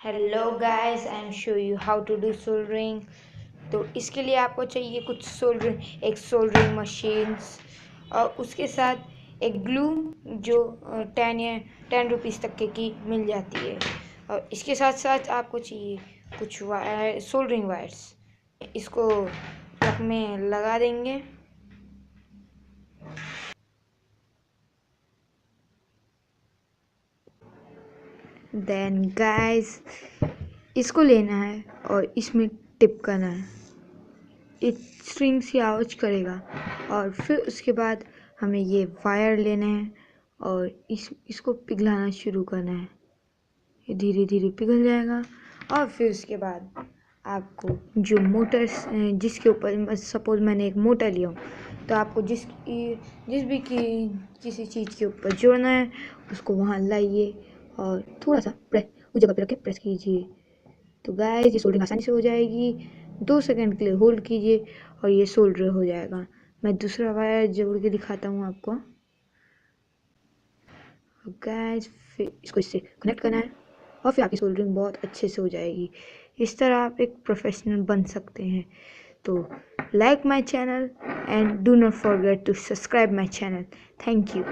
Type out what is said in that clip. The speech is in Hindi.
Hello guys, I am show you how to do soldering. तो इसके लिए आपको चाहिए कुछ सोल्डरिंग, एक सोल्डरिंग मशीन्स और उसके साथ एक ग्लू जो 10 रुपीज़ तक की मिल जाती है। और इसके साथ साथ आपको चाहिए कुछ वायर, सोल्डरिंग वायर्स। इसको प्लग में लगा देंगे। देन गाइस इसको लेना है और इसमें टिप करना है। एक स्ट्रिंग सी आवाज़ करेगा और फिर उसके बाद हमें ये वायर लेना है और इसको पिघलाना शुरू करना है। ये धीरे धीरे पिघल जाएगा और फिर उसके बाद आपको जो मोटर, जिसके ऊपर सपोज़ मैंने एक मोटर लिया हूँ, तो आपको जिस भी किसी चीज़ के ऊपर जोड़ना है उसको वहाँ लाइए और थोड़ा सा प्रेस उस जगह पे रख के प्रेस कीजिए। तो गाइस ये सोल्डरिंग आसानी से हो जाएगी। 2 सेकंड के लिए होल्ड कीजिए और ये सोल्डर हो जाएगा। मैं दूसरा वायर जोड़ के दिखाता हूँ आपको। गाइस फिर इसको इससे कनेक्ट करना है और फिर आपकी सोल्डरिंग बहुत अच्छे से हो जाएगी। इस तरह आप एक प्रोफेशनल बन सकते हैं। तो like my channel and do not forget to subscribe my channel. Thank you.